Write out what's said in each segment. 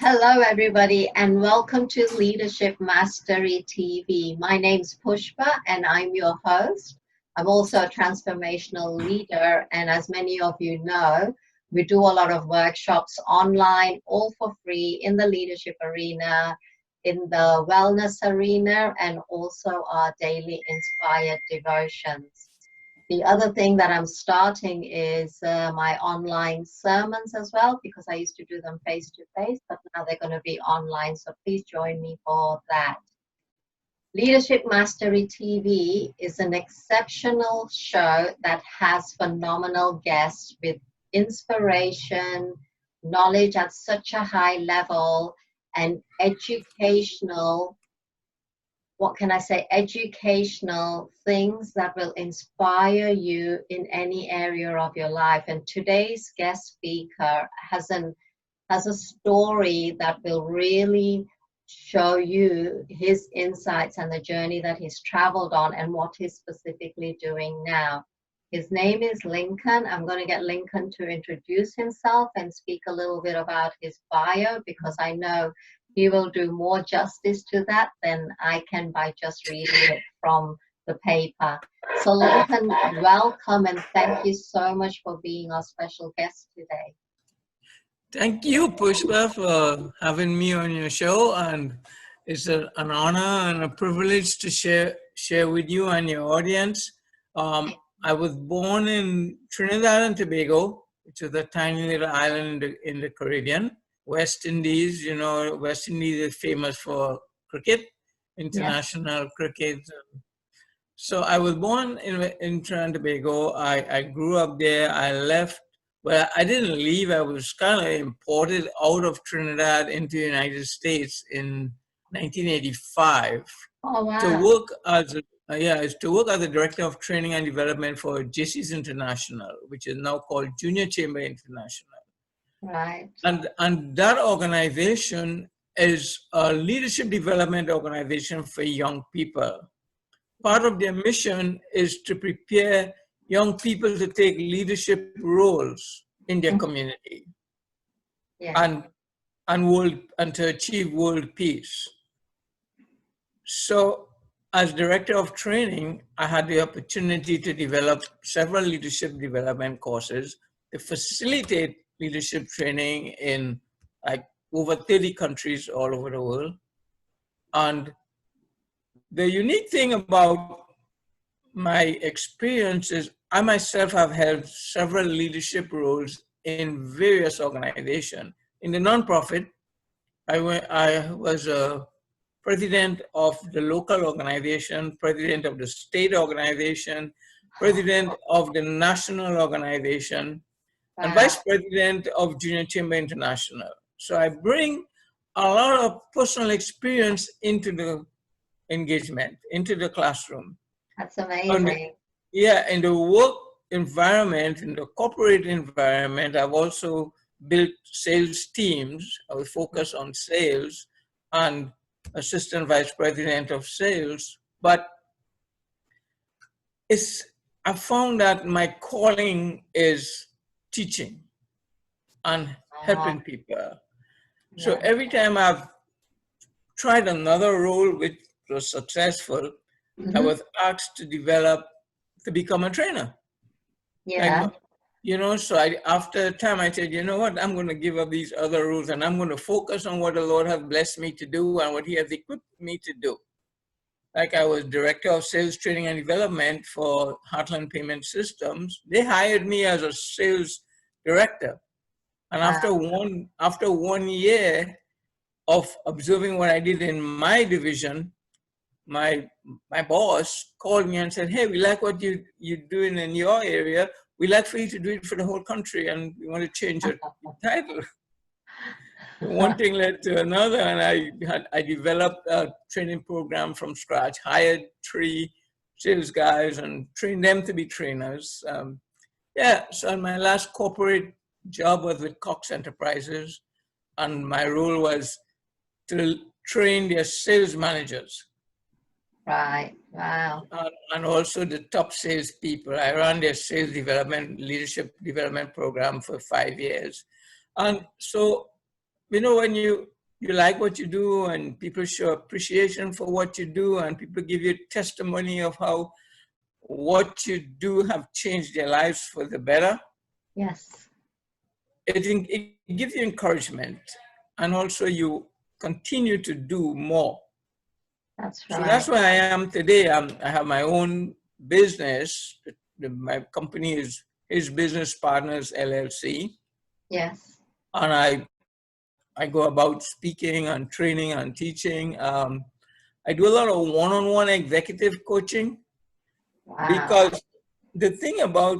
Hello, everybody, and welcome to Leadership Mastery TV. My name's Pushpa, and I'm your host. I'm also a transformational leader, and as many of you know, we do a lot of workshops online, all for free, in the leadership arena, in the wellness arena, and also our daily inspired devotions. The other thing that I'm starting is my online sermons as well, because I used to do them face to face, but now they're going to be online. So please join me for that. Leadership Mastery TV is an exceptional show that has phenomenal guests with inspiration, knowledge at such a high level, and educational, what can I say, educational things that will inspire you in any area of your life. And today's guest speaker has a story that will really show you his insights and the journey that he's traveled on and what he's specifically doing now. His name is Lincoln. I'm going to get Lincoln to introduce himself and speak a little bit about his bio, because I know he will do more justice to that than I can by just reading it from the paper. So Lincoln, welcome, and thank you so much for being our special guest today. Thank you, Pushpa, for having me on your show, and it's an honor and a privilege to share with you and your audience. I was born in Trinidad and Tobago, which is a tiny little island in the Caribbean. West Indies, you know, West Indies is famous for cricket, international cricket. So I was born in Trinidad and Tobago. I grew up there. I left. Well, I didn't leave. I was kind of imported out of Trinidad into the United States in 1985 to work as a director of training and development for JC's International, which is now called Junior Chamber International. Right. And that organization is a leadership development organization for young people. Part of their mission is to prepare young people to take leadership roles in their community and to achieve world peace. So as director of training, I had the opportunity to develop several leadership development courses to facilitate leadership training in like over 30 countries all over the world. And the unique thing about my experience is I myself have held several leadership roles in various organizations. In the nonprofit, I was a president of the local organization, president of the state organization, president of the national organization, and vice president of Junior Chamber International. So I bring a lot of personal experience into the engagement, into the classroom. That's amazing. In the work environment, in the corporate environment, I've also built sales teams. I will focus on sales and assistant vice president of sales. But I found that my calling is teaching and helping people. So every time I've tried another role which was successful, I was asked to become a trainer. So after a time I said, you know what, I'm going to give up these other roles and I'm going to focus on what the Lord has blessed me to do and what he has equipped me to do. Like I was director of sales training and development for Heartland Payment Systems. They hired me as a sales director. And after 1 year of observing what I did in my division, my boss called me and said, hey, we like what you're doing in your area. We'd like for you to do it for the whole country, and we want to change your title. One thing led to another, and I developed a training program from scratch, hired 3 sales guys and trained them to be trainers. So my last corporate job was with Cox Enterprises, and my role was to train their sales managers. Right, wow. And also the top sales people. I ran their sales development, leadership development program for 5 years. And so, you know, when you you like what you do and people show appreciation for what you do and people give you testimony of how what you do have changed their lives for the better, Yes. it gives you encouragement, and also you continue to do more. That's So right. that's where I am today. I have my own business. My company is His Business Partners LLC, Yes. and I go about speaking and training and teaching. I do a lot of one-on-one executive coaching, Wow. because the thing about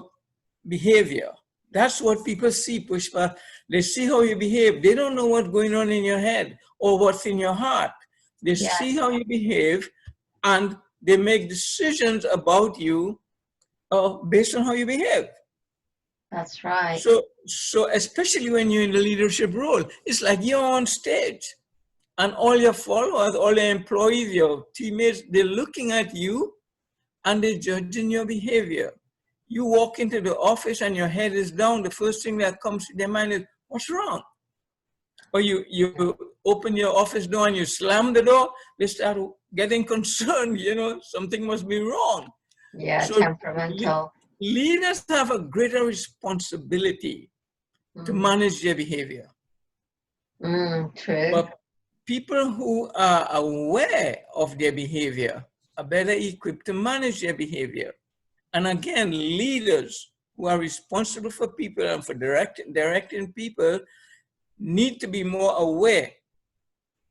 behavior, that's what people see, Pushpa. They see how you behave. They don't know what's going on in your head or what's in your heart. They see Yes. how you behave and they make decisions about you based on how you behave. That's right. So especially when you're in the leadership role, it's like you're on stage and all your followers, all your employees, your teammates, they're looking at you and they're judging your behavior. You walk into the office and your head is down, the first thing that comes to their mind is, what's wrong? Or you open your office door and you slam the door, they start getting concerned, something must be wrong. Yeah, So temperamental. leaders have a greater responsibility to manage their behavior. True. But people who are aware of their behavior are better equipped to manage their behavior. And again, leaders who are responsible for people and for directing people need to be more aware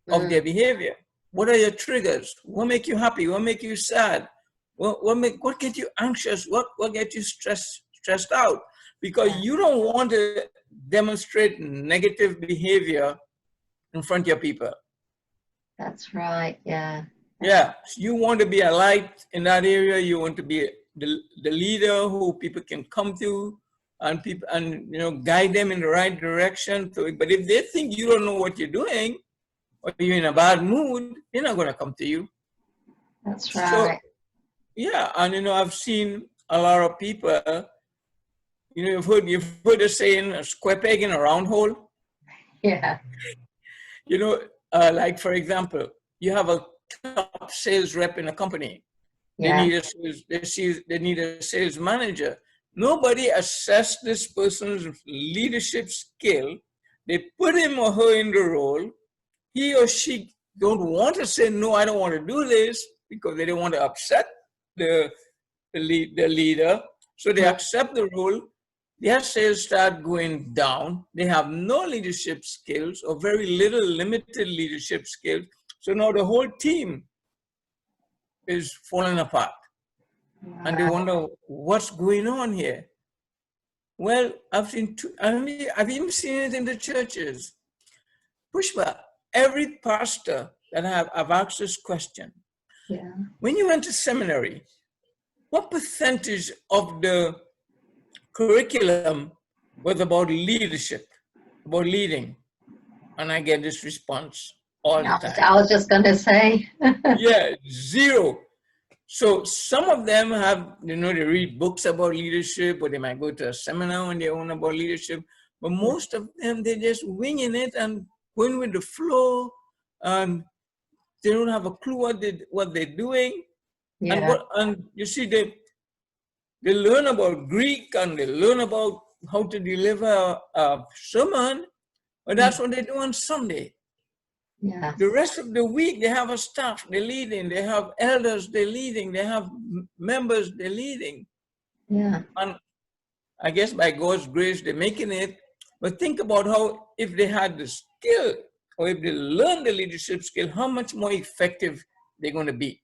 of their behavior. What are your triggers? What make you happy? What make you sad? What get you anxious? What get you stressed out? Because Yeah. you don't want to demonstrate negative behavior in front of your people. That's right. Yeah. Yeah, you want to be a light in that area. You want to be the leader who people can come to and people and guide them in the right direction. So, but if they think you don't know what you're doing or you're in a bad mood, they're not going to come to you. That's So right. yeah, and I've seen a lot of people. You've heard the saying, a square peg in a round hole. Yeah. Like for example, you have a top sales rep in a company. They Yeah. need a sales manager. Nobody assessed this person's leadership skill. They put him or her in the role. He or she don't want to say, no, I don't want to do this, because they don't want to upset the leader. So they accept the role. Their sales start going down. They have no leadership skills or very little limited leadership skills. So now the whole team is falling apart. And they wonder what's going on here. Well, I've even seen it in the churches. Pushpa, every pastor that I've asked this question. Yeah. When you went to seminary, what percentage of the curriculum was about leadership, about leading? And I get this response all the time. I was just going to say. Yeah, zero. So some of them have, they read books about leadership, or they might go to a seminar on their own about leadership. But most of them, they're just winging it and going with the flow, and they don't have a clue what they're doing. Yeah. And you see, they learn about Greek and they learn about how to deliver a sermon, but that's what they do on Sunday. Yeah. The rest of the week, they have a staff they're leading, they have elders they're leading, they have members they're leading. Yeah. And I guess by God's grace, they're making it. But think about how, if they had the skill, or if they learn the leadership skill, how much more effective they're going to be.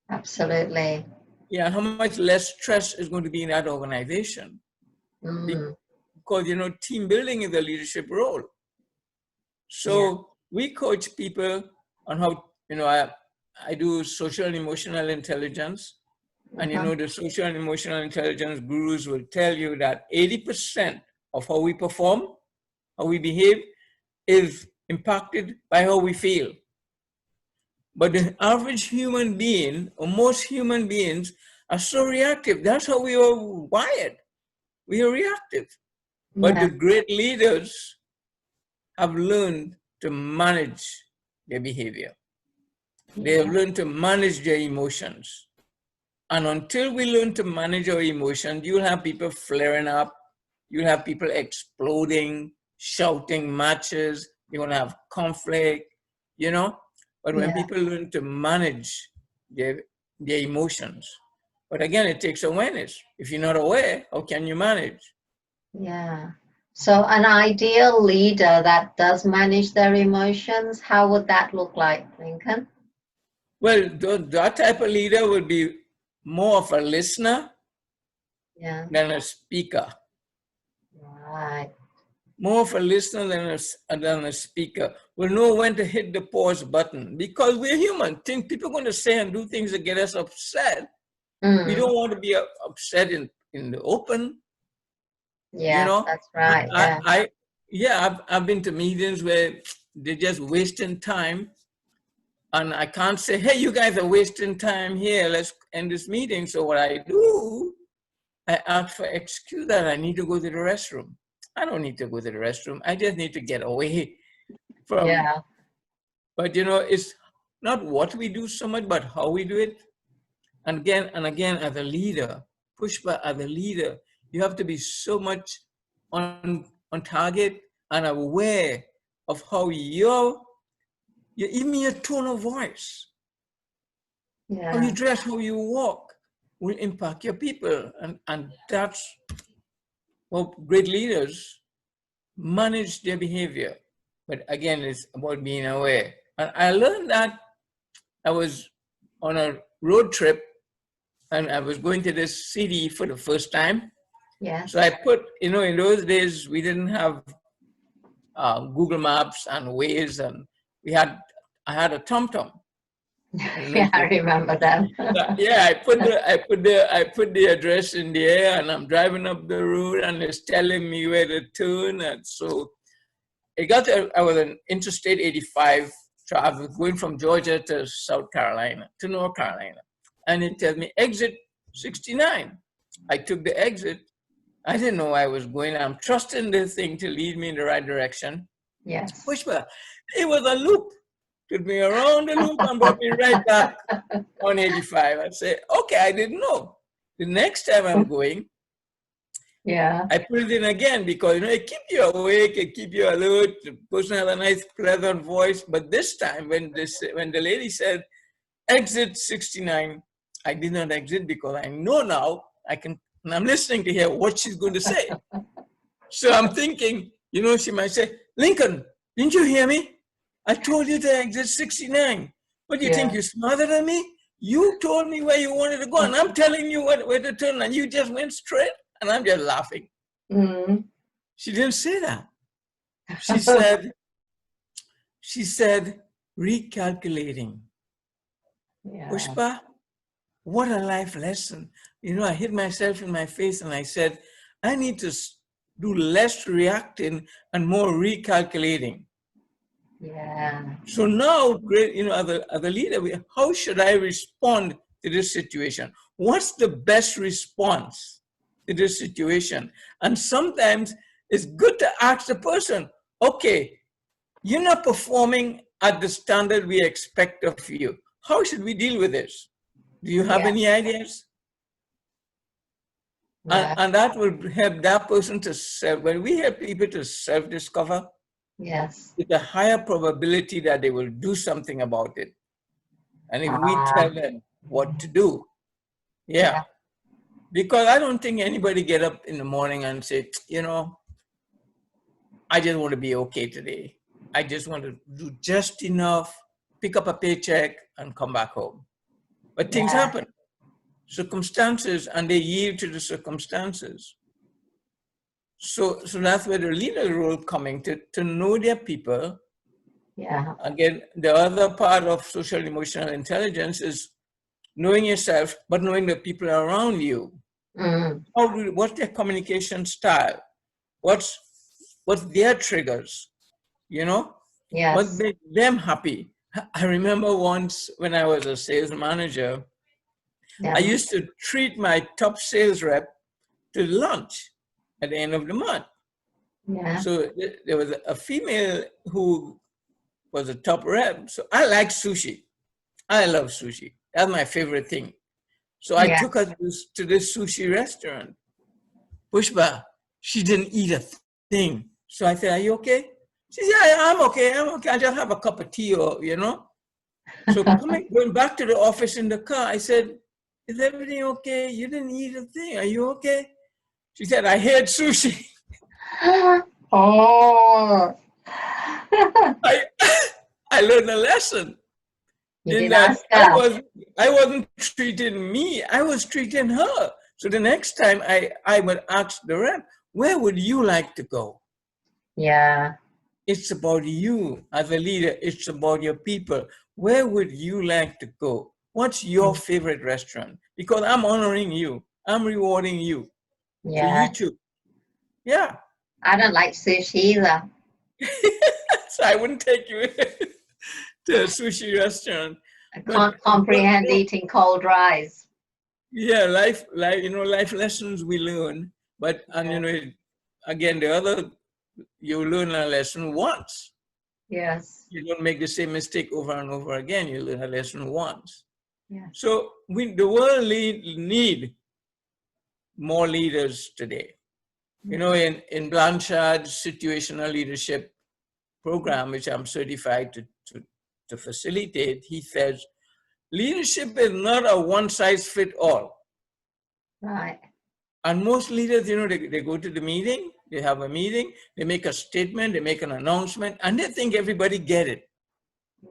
Absolutely. Yeah, how much less stress is going to be in that organization. Because, team building is a leadership role. So we coach people on how, I do social and emotional intelligence. And the social and emotional intelligence gurus will tell you that 80% of how we perform, how we behave, is impacted by how we feel. But the average human being, or most human beings, are so reactive. That's how we are wired. We are reactive. But the great leaders have learned to manage their behavior. They Yeah. have learned to manage their emotions. And until we learn to manage our emotions, you'll have people flaring up, you'll have people exploding, shouting matches, you're going to have conflict, you know. But when Yeah. people learn to manage their emotions, but again, it takes awareness. If you're not aware, how can you manage? Yeah. So an ideal leader that does manage their emotions, how would that look like, Lincoln? Well, that type of leader would be more of a listener Yeah. than a speaker. Right. More of a listener than a speaker. Will know when to hit the pause button because we're human. People are going to say and do things that get us upset. We Mm. don't want to be upset in the open, you Yes, know. that's right. I, Yeah. I yeah, I've been to meetings where they're just wasting time, and I can't say, hey, you guys are wasting time here. Let's end this meeting. So what I do, I ask for excuse that I need to go to the restroom. I don't need to go to the restroom. I just need to get away from. Yeah. But you know, it's not what we do so much, but how we do it. And again, as a leader, Pushpa, as a leader, you have to be so much on target and aware of how even your tone of voice, how you Yeah. dress, how you walk will impact your people. And that's how great leaders manage their behavior. But again, it's about being aware. And I learned that I was on a road trip and I was going to this city for the first time. So Yes. I put, in those days we didn't have Google Maps and Waze, and I had a TomTom. I don't know Yeah, if I you, remember them. yeah, I put the address in there, and I'm driving up the road, and it's telling me where to turn, and so I was on Interstate 85, travel going from Georgia to South Carolina, to North Carolina. And it tells me exit 69. I took the exit. I didn't know where I was going. I'm trusting this thing to lead me in the right direction. Yes. Pushpa, it was a loop. Took me around the loop and brought me right back on 85. I said, okay, I didn't know. The next time I'm going, Yeah. I put it in again because it keep you awake, it keep you alert. The person has a nice, pleasant voice. But this time, when the lady said exit 69, I did not exit because I know now and I'm listening to hear what she's going to say. So I'm thinking, she might say, Lincoln, didn't you hear me? I told you to exit 69. What do you think? Yeah. You're smarter than me? You told me where you wanted to go, and I'm telling you where to turn, and you just went straight, and I'm just laughing. Mm. She didn't say that. She said, recalculating. Yeah. Pushpa, what a life lesson. I hit myself in my face and I said, I need to do less reacting and more recalculating. Yeah. So now, great, as a leader, how should I respond to this situation? What's the best response to this situation? And sometimes it's good to ask the person, okay, you're not performing at the standard we expect of you. How should we deal with this? Do you have Yeah. any ideas? Yeah. And that will help that person to when we help people to self-discover, Yes. it's a higher probability that they will do something about it. And if we Ah. tell them what to do, Yeah. yeah. Because I don't think anybody get up in the morning and say, I just want to be okay today. I just want to do just enough, pick up a paycheck and come back home. But things Yeah. happen, circumstances, and they yield to the circumstances. So that's where the leader role coming to know their people. Yeah. Again, the other part of social emotional intelligence is knowing yourself, but knowing the people around you. Mm. What's their communication style? What's their triggers? What Yes. makes them happy? I remember once when I was a sales manager, I Yeah. used to treat my top sales rep to lunch at the end of the month. Yeah. So there was a female who was a top rep. So I like sushi. I love sushi. That's my favorite thing. So I took her Yes. to this sushi restaurant. Pushpa, she didn't eat a thing. So I said, "Are you okay?" She said, "Yeah, I'm okay. I'm okay. I just have a cup of tea, or you know." So going back to the office in the car, I said, "Is everything okay? You didn't eat a thing. Are you okay?" She said, "I hate sushi." Oh. I I learned a lesson You in didn't that ask her. I wasn't treating me, I was treating her. So the next time I would ask the rep, where would you like to go? Yeah. It's about you as a leader, it's about your people. Where would you like to go? What's your Mm. favorite restaurant? Because I'm honoring you, I'm rewarding you. So you Yeah. choose. Yeah. I don't like sushi either. So I wouldn't take you to a sushi restaurant. I But can't comprehend eating cold rice. yeah, life lessons we learn. But and Yeah. again, the other you learn a lesson once. Yes. You don't make the same mistake over and over again. You learn a lesson once. Yes. So the world need more leaders today. In Blanchard's situational leadership program, which I'm certified to facilitate, he says leadership is not a one size fit all. Right. And most leaders, they go to the meeting, they have a meeting, they make a statement, they make an announcement, and they think everybody get it.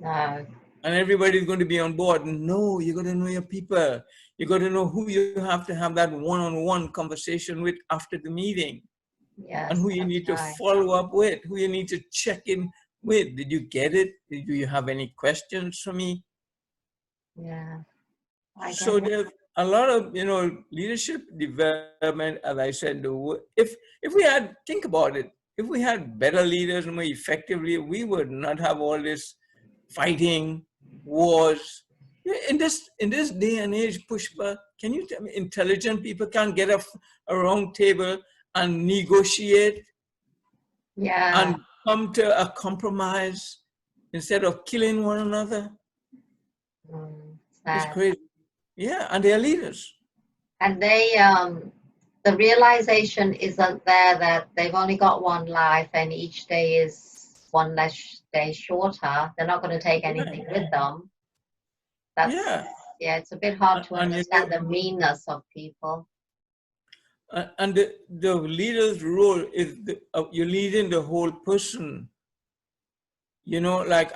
No. And everybody's going to be on board. No, you got to know your people. You got to know who you have to have that one-on-one conversation with after the meeting, and Yes, who you that's need to right. follow up with, who you need to check in with. Did you get it? Do you have any questions for me? Yeah, I get So it. there's a lot of leadership development. As I said, if we had think about it, if we had better leaders more effectively, we would not have all this fighting, wars. In this day and age, Pushpa, can you tell me intelligent people can't get a round table and negotiate Yeah. and come to a compromise instead of killing one another? It's Sad. crazy. Yeah, and they're leaders. And the realization isn't there that they've only got one life and each day is one less day shorter. They're not going to take Right. anything with them. That's, Yeah. yeah, it's a bit hard to And understand the meanness of people. and the leader's role is you're leading the whole person. Like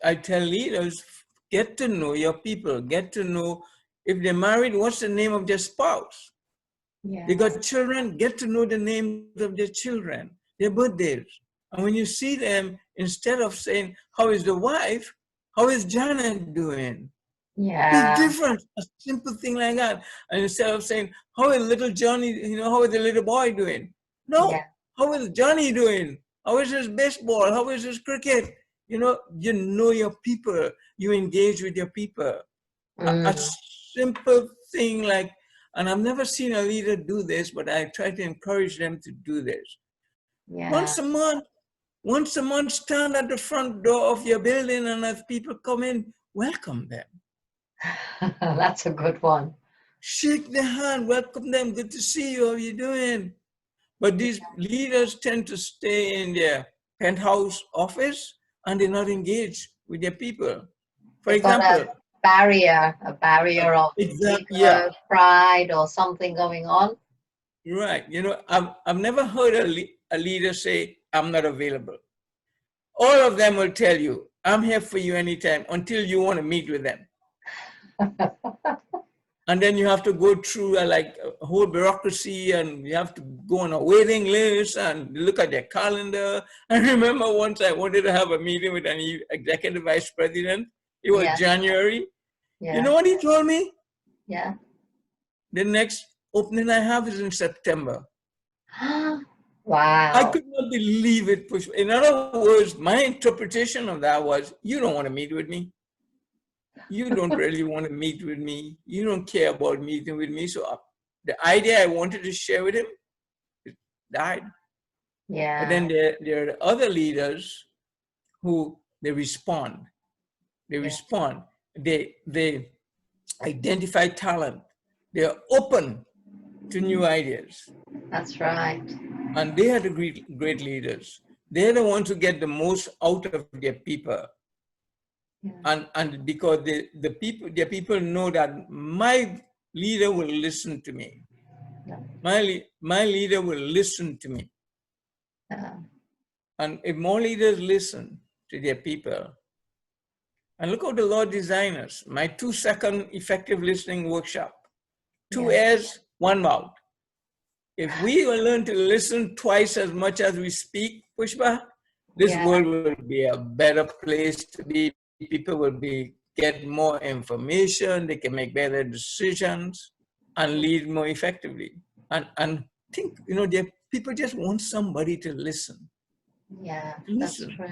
I tell leaders, get to know your people, get to know if they're married, what's the name of their spouse? They Yes. got children, get to know the names of their children, their birthdays. And when you see them, instead of saying, how is the wife? How is Janet doing? It's Yeah. different, a simple thing like that. And instead of saying, how is little Johnny, how is the little boy doing? Yeah. No, how is Johnny doing? How is his baseball? How is his cricket? You know your people, you engage with your people. A Mm, simple thing like, and I've never seen a leader do this, but I try to encourage them to do this. yeah. Once a month, stand at the front door of your building, and as people come in, welcome them. That's a good one. Shake their hand, welcome them, good to see you, how you doing? But these leaders tend to stay in their penthouse office and they're not engaged with their people. For They've got example, a barrier of yeah, ego, pride, or something going on. right. I've never heard a leader say, I'm not available. All of them will tell you, I'm here for you anytime until you want to meet with them. And then you have to go through a whole bureaucracy, and you have to go on a waiting list and look at their calendar. I remember once I wanted to have a meeting with an executive vice president. It was Yeah, January. You yeah, know what he told me? yeah. The next opening I have is in September. I Wow. could not believe it. In other words, my interpretation of that was, you don't want to meet with me. You don't really want to meet with me. You don't care about meeting with me. So the idea I wanted to share with him died. But Yeah. then there are other leaders who they respond. They Yeah, respond. They identify talent. They're open to new ideas. that's right. And they are the great leaders. They're the ones who get the most out of their people. Yeah, And because their people know that my leader will listen to me. yeah, My leader will listen to me. yeah, And if more leaders listen to their people, and look how the Lord designed us. My 2-second effective listening workshop. 2 yeah, ears, 1 mouth. If we will learn to listen twice as much as we speak, Pushpa, this yeah, world will be a better place to be. People will get more information, they can make better decisions and lead more effectively. And think, people just want somebody to listen. yeah, To that's listen. true.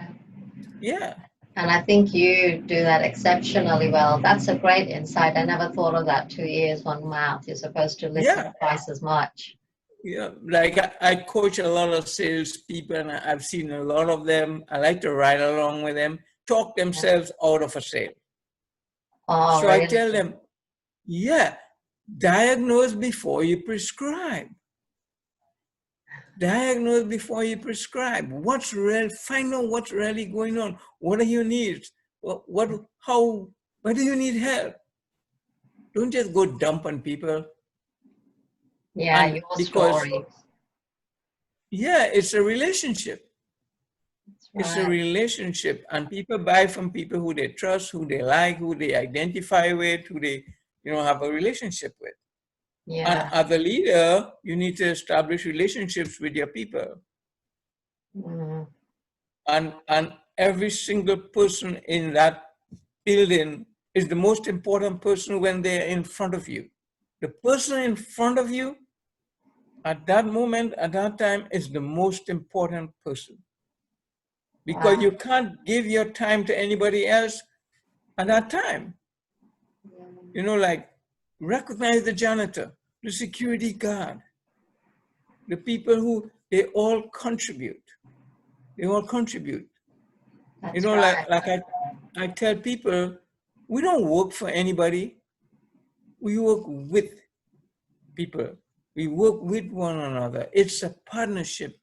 Yeah. And I think you do that exceptionally well. That's a great insight. I never thought of that. 2 ears, 1 mouth. You're supposed to listen Yeah. twice as much. Yeah, like I coach a lot of salespeople, and I've seen a lot of them. I like to ride along with them, talk Yeah. themselves out of a sale. Oh, So I really? tell them, yeah, diagnose before you prescribe. Diagnose before you prescribe. Find out what's really going on. What are your needs? Where do you need help? Don't just go dump on people. Yeah, And your because, story. yeah, it's a relationship. That's It's a right. relationship, and people buy from people who they trust, who they like, who they identify with, who they, have a relationship with. And Yeah. as a leader, you need to establish relationships with your people. Mm, And every single person in that building is the most important person when they're in front of you. The person in front of you at that moment, at that time, is the most important person. Because wow. you can't give your time to anybody else at that time. Like recognize the janitor, the security guard, the people who they all contribute. They all contribute. That's Like right. I tell people, we don't work for anybody. We work with people. We work with one another. It's a partnership.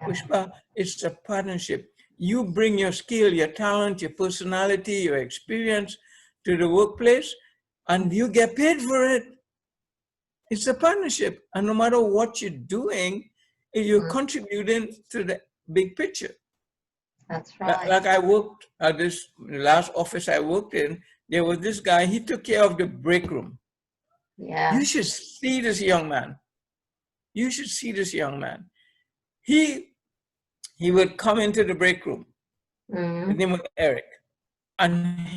Yeah. Pushpa, it's a partnership. You bring your skill, your talent, your personality, your experience to the workplace, and you get paid for it. It's a partnership. And no matter what you're doing, you're Mm, contributing to the big picture. that's Like, right. like I worked at this last office I worked in, there was this guy, he took care of the break room. Yeah. You should see this young man. You should see this young man. He would come into the break room. His Mm, name was Eric. And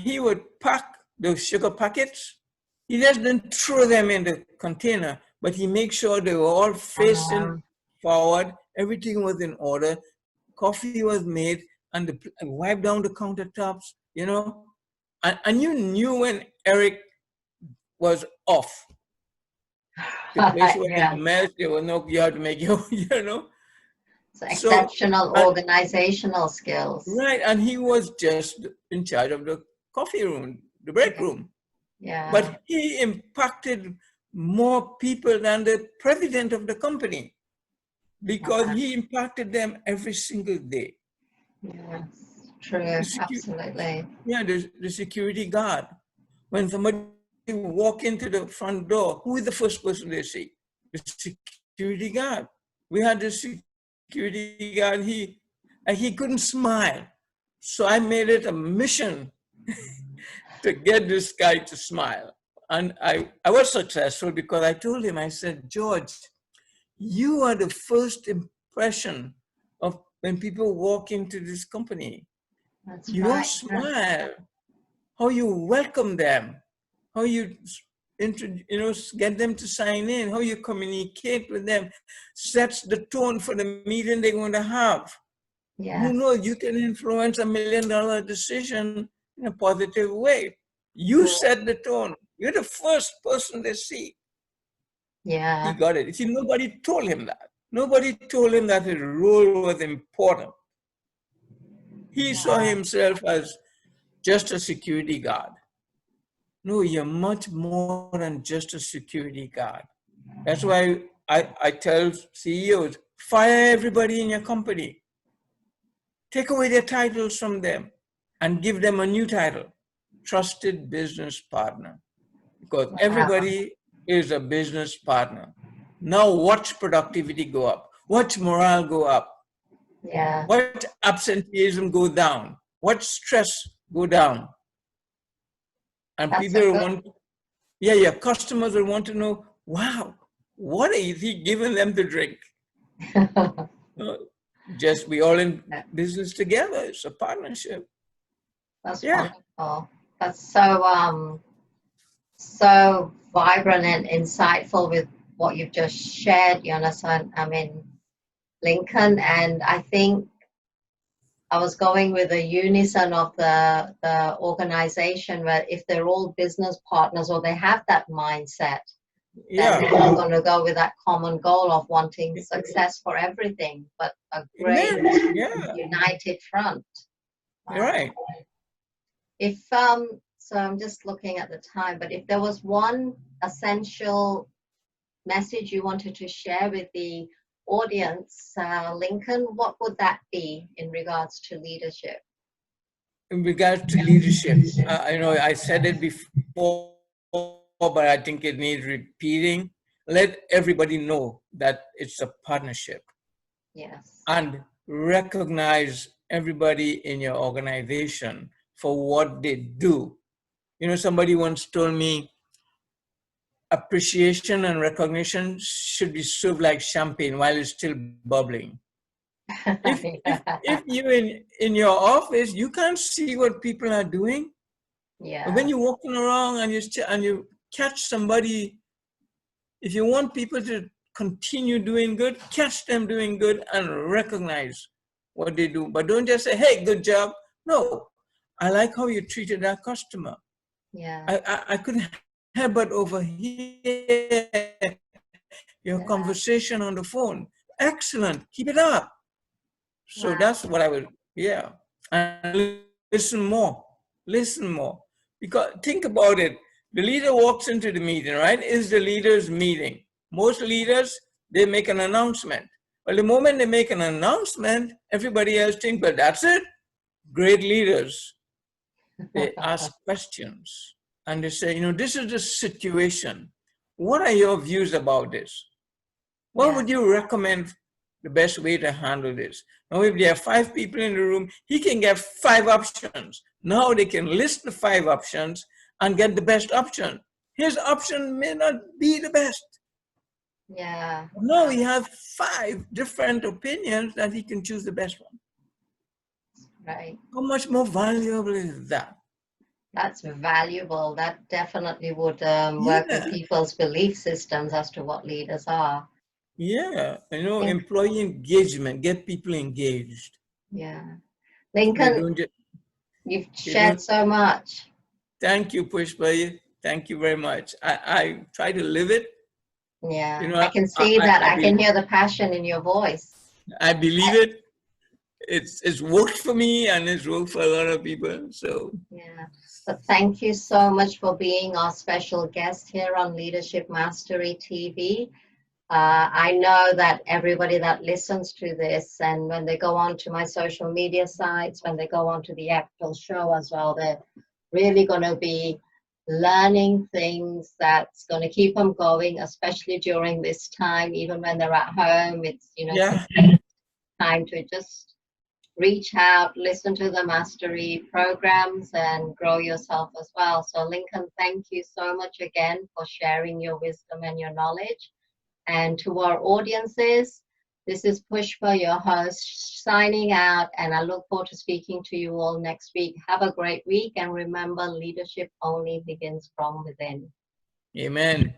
he would pack those sugar packets. He just didn't throw them in the container, but he made sure they were all facing um, forward. Everything was in order. Coffee was made and wiped down the countertops. And you knew when Eric was off. The place was yeah. a mess. There was no, you had to make your. So So, exceptional and, organizational skills. right. And he was just in charge of the coffee room, the break Yeah. room. Yeah. But he impacted more people than the president of the company because Wow. he impacted them every single day. Yes. True. The Absolutely. the security guard. When somebody walk into the front door, who is the first person they see? The security guard. We had the security guard. He couldn't smile, so I made it a mission to get this guy to smile. And I was successful because I told him, I said, George, you are the first impression of when people walk into this company. That's You don't right. Yeah. smile. How you welcome them, how you get them to sign in, how you communicate with them, sets the tone for the meeting they're going to have. Who Yes. knows, you can influence $1 million decision in a positive way. You Mm, set the tone. You're the first person they see. He yeah. got it. See, nobody told him that. Nobody told him that his role was important. He saw Wow. himself as just a security guard. No, you're much more than just a security guard. That's why I tell CEOs, fire everybody in your company. Take away their titles from them and give them a new title, trusted business partner. Because Wow. everybody is a business partner. Now watch productivity go up, watch morale go up, Yeah, watch absenteeism go down, watch stress go down. And that's a people good. want, yeah, your customers will want to know, wow, what is he giving them to drink? Uh, just we all in business together. It's a partnership. That's Yeah, wonderful. That's so vibrant and insightful with what you've just shared, Jonathan. I mean, Lincoln, and I think I was going with the unison of the organization where if they're all business partners or they have that mindset, then yeah. they're all going to go with that common goal of wanting success for everything, but a great Amen. Yeah, united front. you're Wow. right. If so I'm just looking at the time, but if there was one essential message you wanted to share with the audience, Lincoln, what would that be in regards to leadership? In regards to leadership, I know I said it before, but I think it needs repeating. Let everybody know that it's a partnership Yes. and recognize everybody in your organization for what they do. You know, somebody once told me appreciation and recognition should be served like champagne while it's still bubbling. If you in your office, you can't see what people are doing. But when Yeah. you're walking around and you catch somebody, if you want people to continue doing good, catch them doing good and recognize what they do. But don't just say, "Hey, good job." No, I like how you treated that customer. Yeah. I couldn't help but overhear your Yeah. conversation on the phone. Excellent. Keep it up. So Wow. that's what I would, yeah. And listen more. Listen more. Because think about it. The leader walks into the meeting, right? Is the leader's meeting. Most leaders, they make an announcement. Well, the moment they make an announcement, everybody else thinks, well, that's it. Great leaders, they ask questions and they say, this is the situation. What are your views about this? What Yeah. would you recommend the best way to handle this? Now, if there are 5 people in the room, he can get 5 options. Now they can list the 5 options and get the best option. His option may not be the best. Yeah. No, he has 5 different opinions that he can choose the best one. Right. How much more valuable is that? That's valuable. That definitely would work with Yeah, people's belief systems as to what leaders are. yeah. Think, Employee engagement, get people engaged. yeah. So they Lincoln, don't just, you've they shared don't, so much. thank you, Pushpa. Thank you very much. I try to live it. You Yeah. know, I can see that. I, I can hear the passion in your voice. I believe it. It's worked for me and it's worked for a lot of people. So Yeah. But thank you so much for being our special guest here on Leadership Mastery TV. I know that everybody that listens to this and when they go on to my social media sites, when they go on to the actual show as well, they're really going to be learning things that's going to keep them going, especially during this time, even when they're at home. It's a yeah, great time to just reach out, listen to the mastery programs, and grow yourself as well. So, Lincoln, thank you so much again for sharing your wisdom and your knowledge. And to our audiences, this is Pushpa, your host, signing out, and I look forward to speaking to you all next week. Have a great week, and remember, leadership only begins from within. amen.